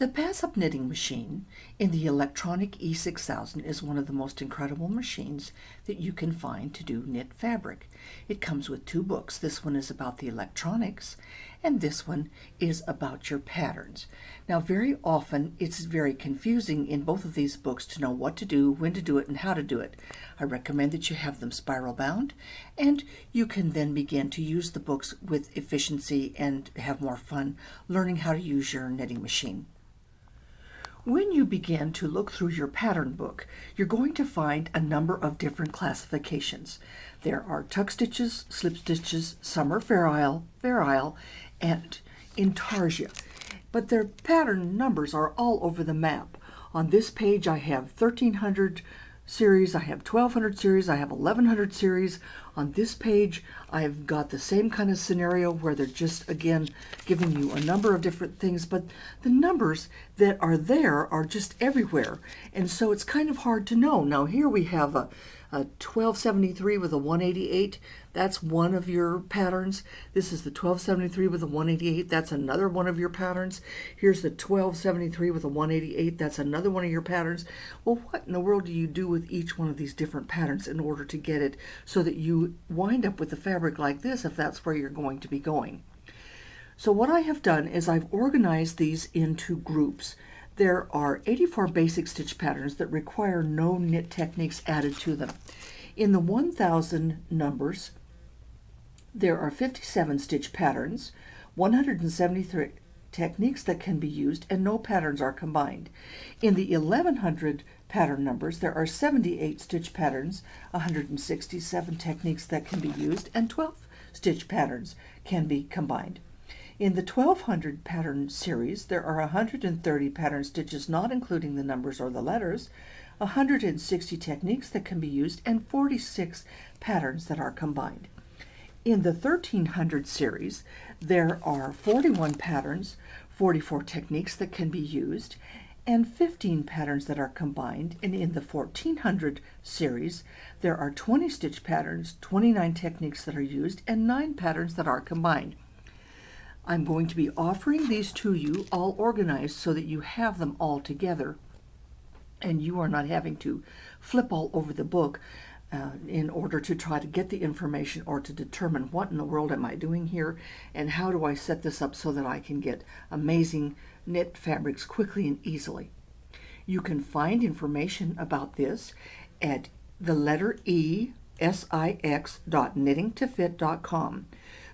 The Passap knitting machine in the electronic E6000 is one of the most incredible machines that you can find to do knit fabric. It comes with two books. This one is about the electronics and this one is about your patterns. Now very often it's very confusing in both of these books to know what to do, when to do it, and how to do it. I recommend that you have them spiral bound and you can then begin to use the books with efficiency and have more fun learning how to use your knitting machine. When you begin to look through your pattern book, you're going to find a number of different classifications. There are tuck stitches, slip stitches, some are fair isle, and intarsia. But their pattern numbers are all over the map. On this page I have 1300 series, I have 1200 series, I have 1100 series. On this page I've got the same kind of scenario where they're just again giving you a number of different things, but the numbers that are there are just everywhere, and so it's kind of hard to know. Now here we have a 1273 with a 188. That's one of your patterns. This is the 1273 with a 188. That's another one of your patterns. Here's the 1273 with a 188. That's another one of your patterns. Well, what in the world do you do with each one of these different patterns in order to get it so that you wind up with a fabric like this if that's where you're going to be going? So what I have done is I've organized these into groups. There are 84 basic stitch patterns that require no knit techniques added to them. In the 1000 numbers, there are 57 stitch patterns, 173 techniques that can be used, and no patterns are combined. In the 1100 pattern numbers, there are 78 stitch patterns, 167 techniques that can be used, and 12 stitch patterns can be combined. In the 1200 pattern series, there are 130 pattern stitches not including the numbers or the letters, 160 techniques that can be used, and 46 patterns that are combined. In the 1300 series, there are 41 patterns, 44 techniques that can be used, and 15 patterns that are combined. And in the 1400 series, there are 20 stitch patterns, 29 techniques that are used, and 9 patterns that are combined. I'm going to be offering these to you all organized so that you have them all together and you are not having to flip all over the book in order to try to get the information or to determine what in the world am I doing here and how do I set this up so that I can get amazing knit fabrics quickly and easily. You can find information about this at the letter E, six.knittingtofit.com.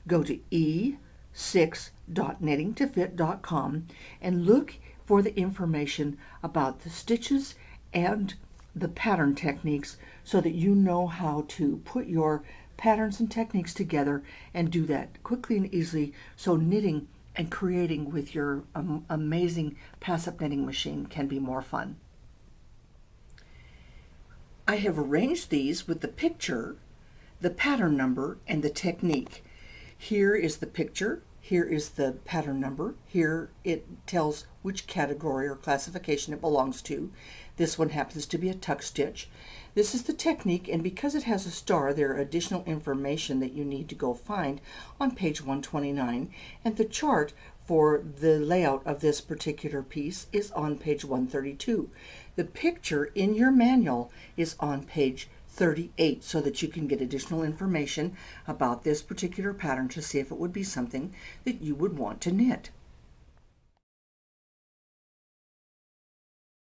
Go to e6.knittingtofit.com and look for the information about the stitches and the pattern techniques so that you know how to put your patterns and techniques together and do that quickly and easily so knitting and creating with your amazing Passap knitting machine can be more fun. I have arranged these with the picture, the pattern number, and the technique. Here is the picture, here is the pattern number, here it tells which category or classification it belongs to. This one happens to be a tuck stitch. This is the technique, and because it has a star, there are additional information that you need to go find on page 129, and the chart for the layout of this particular piece is on page 132. The picture in your manual is on page 38 so that you can get additional information about this particular pattern to see if it would be something that you would want to knit.